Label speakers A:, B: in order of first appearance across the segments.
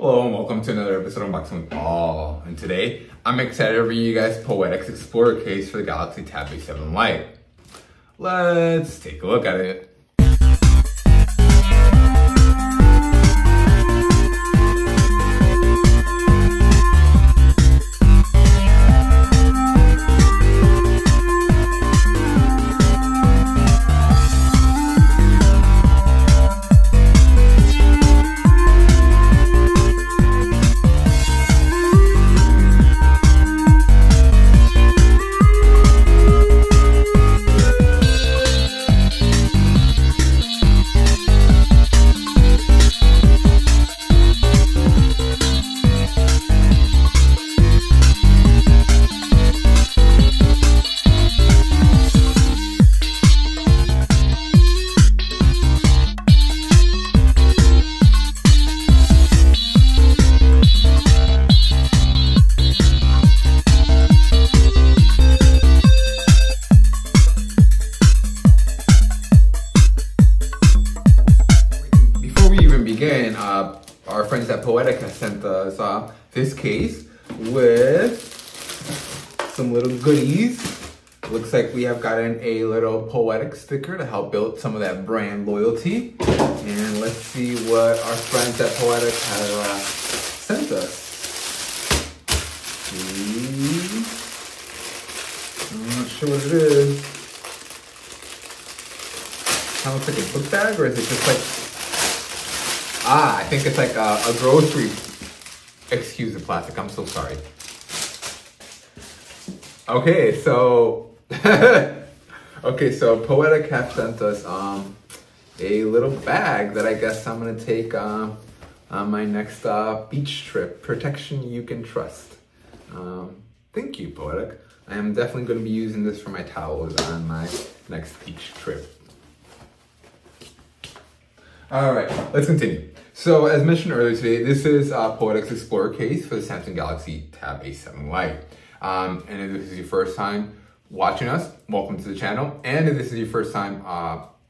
A: Hello and welcome to another episode of Unboxing with Paul. And today, I'm excited to bring you guys Poetic's Explorer case for the Galaxy Tab A7 Lite. Let's take a look at it. Again, our friends at Poetic have sent us this case with some little goodies. Looks like we have gotten a little Poetic sticker to help build some of that brand loyalty. And let's see what our friends at Poetic have sent us. I'm not sure what it is. Kind of looks like a book bag, or is it just like... I think it's like a grocery. Excuse the plastic, I'm so sorry. Okay, so Poetic have sent us a little bag that I guess I'm gonna take on my next beach trip. Protection you can trust. Thank you, Poetic. I am definitely gonna be using this for my towels on my next beach trip. All right, let's continue. So as mentioned earlier today, this is Poetic's Explorer case for the Samsung Galaxy Tab A7 Lite. And if this is your first time watching us, welcome to the channel. And if this is your first time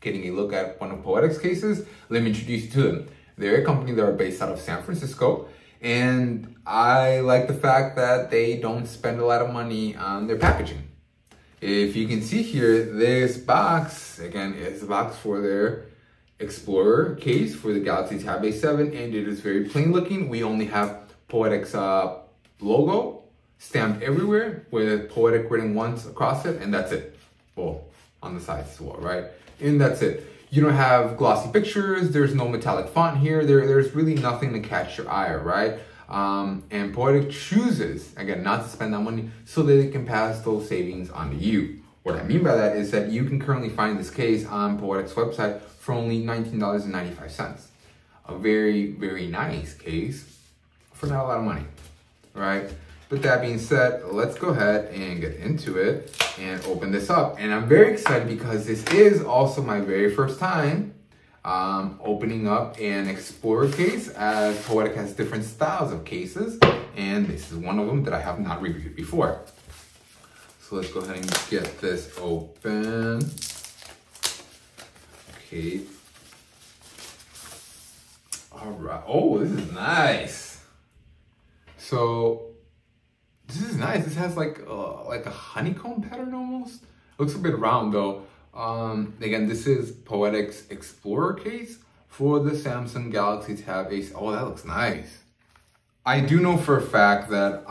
A: getting a look at one of Poetic's cases, let me introduce you to them. They're a company that are based out of San Francisco. And I like the fact that they don't spend a lot of money on their packaging. If you can see here, this box, again, is a box for their Explorer case for the Galaxy Tab A7, and it is very plain looking. We only have Poetic's logo stamped everywhere with Poetic written once across it, and that's it. Well, on the sides as well, right? And that's it. You don't have glossy pictures. There's no metallic font here. There's really nothing to catch your eye, right? And Poetic chooses, again, not to spend that money so that they can pass those savings on to you. What I mean by that is that you can currently find this case on Poetic's website for only $19.95. A very, very nice case for not a lot of money, right? With that being said, let's go ahead and get into it and open this up. And I'm very excited because this is also my very first time opening up an Explorer case, as Poetic has different styles of cases, and this is one of them that I have not reviewed before. So let's go ahead and get this open. Okay. All right. Oh, this is nice. So this is nice. This has like a honeycomb pattern almost. Looks a bit round though. Again, this is Poetic's Explorer case for the Samsung Galaxy Tab A7. Oh, that looks nice. I do know for a fact that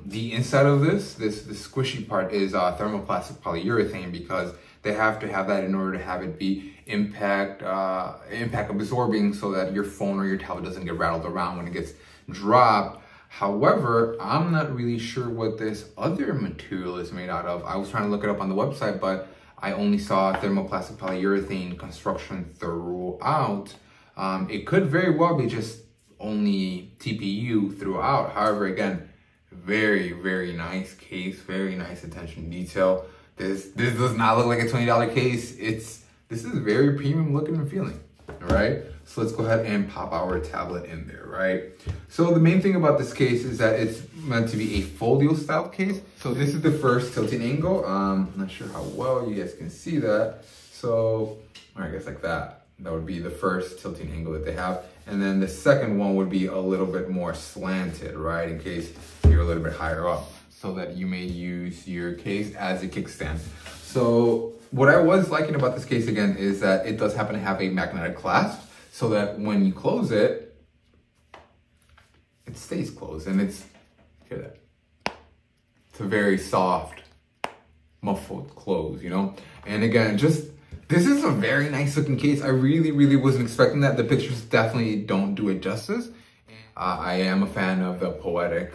A: the inside of this squishy part is thermoplastic polyurethane, because they have to have that in order to have it be impact absorbing, so that your phone or your tablet doesn't get rattled around when it gets dropped. However, I'm not really sure what this other material is made out of. I was trying to look it up on the website, but I only saw thermoplastic polyurethane construction throughout. It could very well be just only TPU throughout. However, again, very, very nice case, very nice attention to detail. This does not look like a $20 case. This is very premium looking and feeling, all right? So let's go ahead and pop our tablet in there, right? So the main thing about this case is that it's meant to be a folio style case. So this is the first tilting angle. I'm not sure how well you guys can see that. So, or I guess like that. That would be the first tilting angle that they have. And then the second one would be a little bit more slanted, right? In case you're a little bit higher up, so that you may use your case as a kickstand. So what I was liking about this case again is that it does happen to have a magnetic clasp, so that when you close it, it stays closed, and it's, hear that? It's a very soft, muffled close, you know? And again, just, this is a very nice looking case. I really wasn't expecting that. The pictures definitely don't do it justice. I am a fan of the Poetic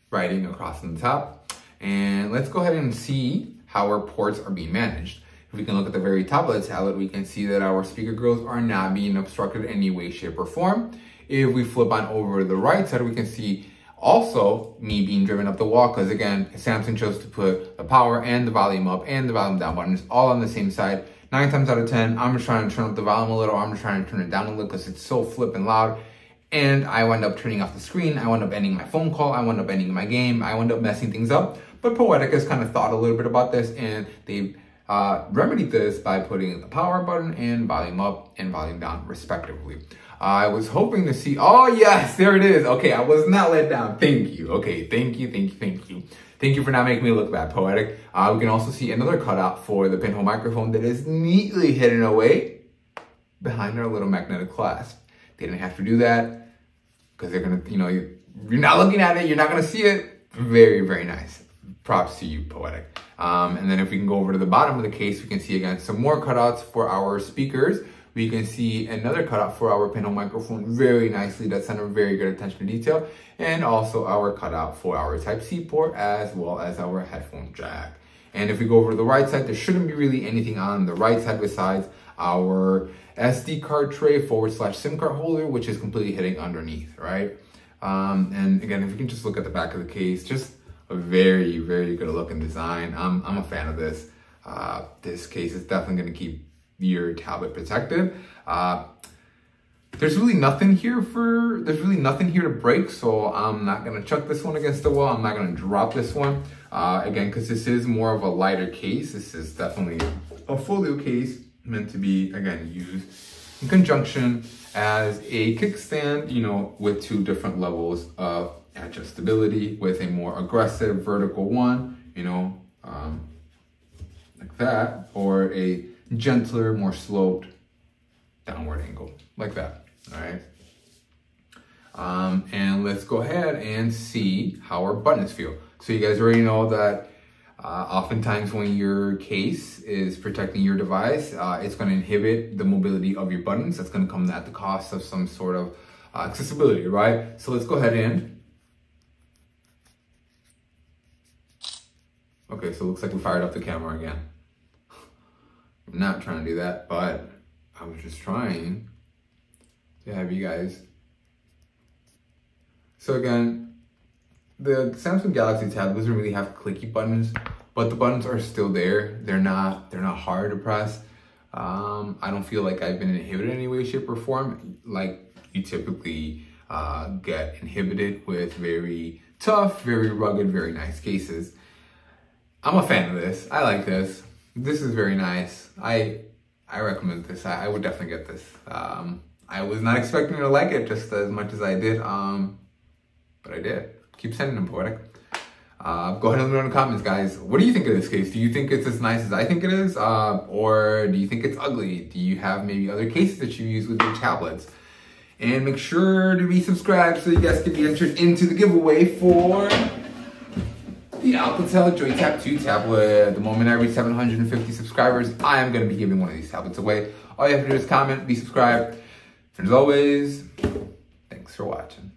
A: writing across on the top. And let's go ahead and see how our ports are being managed. If we can look at the very top of the tablet, we can see that our speaker grills are not being obstructed in any way, shape, or form. If we flip on over to the right side, we can see also me being driven up the wall, because again, Samsung chose to put the power and the volume up and the volume down buttons all on the same side. 9 times out of 10, I'm just trying to turn up the volume a little, I'm just trying to turn it down a little because it's so flipping loud. And I wind up turning off the screen, I wind up ending my phone call, I wind up ending my game, I wind up messing things up. But Poetic has kind of thought a little bit about this, and they've remedied this by putting the power button and volume up and volume down respectively. I was hoping to see, oh yes, there it is. Okay, I was not let down. Thank you. Okay, thank you. Thank you for not making me look bad, Poetic. We can also see another cutout for the pinhole microphone that is neatly hidden away behind our little magnetic clasp. They didn't have to do that because they're gonna, you know, you're not looking at it, you're not gonna see it. Very nice. Props to you, Poetic. And then if we can go over to the bottom of the case, we can see again some more cutouts for our speakers. We can see another cutout for our pinhole microphone very nicely. That's under very good attention to detail. And also our cutout for our Type-C port as well as our headphone jack. And if we go over to the right side, there shouldn't be really anything on the right side besides our SD card tray / SIM card holder, which is completely hidden underneath, right? And again, if we can just look at the back of the case, just a very good looking design. I'm a fan of this. This case is definitely going to keep your tablet protected. There's really nothing here to break, so I'm not gonna chuck this one against the wall. I'm not gonna drop this one again, because this is more of a lighter case. This is definitely a folio case meant to be, again, used in conjunction as a kickstand, you know, with 2 different levels of adjustability, with a more aggressive vertical one, you know, like that, or a gentler, more sloped downward angle, like that, all right? And let's go ahead and see how our buttons feel. So you guys already know that oftentimes when your case is protecting your device, it's gonna inhibit the mobility of your buttons. That's gonna come at the cost of some sort of accessibility, right? So let's go ahead and, okay, so it looks like we fired up the camera again. I'm not trying to do that, but I was just trying to have you guys. So again, the Samsung Galaxy Tab doesn't really have clicky buttons, but the buttons are still there. They're not hard to press. I don't feel like I've been inhibited in any way, shape, or form, like you typically get inhibited with very tough, very rugged, very nice cases. I'm a fan of this. I like this. This is very nice. I recommend this. I would definitely get this. I was not expecting to like it just as much as I did, but I did. Keep sending them, Poetic. Go ahead and let me know in the comments, guys. What do you think of this case? Do you think it's as nice as I think it is? Or do you think it's ugly? Do you have maybe other cases that you use with your tablets? And make sure to be subscribed so you guys can be entered into the giveaway for the Alcatel JoyTap 2 tablet. At the moment I reach 750 subscribers, I am going to be giving one of these tablets away. All you have to do is comment, be subscribed. And as always, thanks for watching.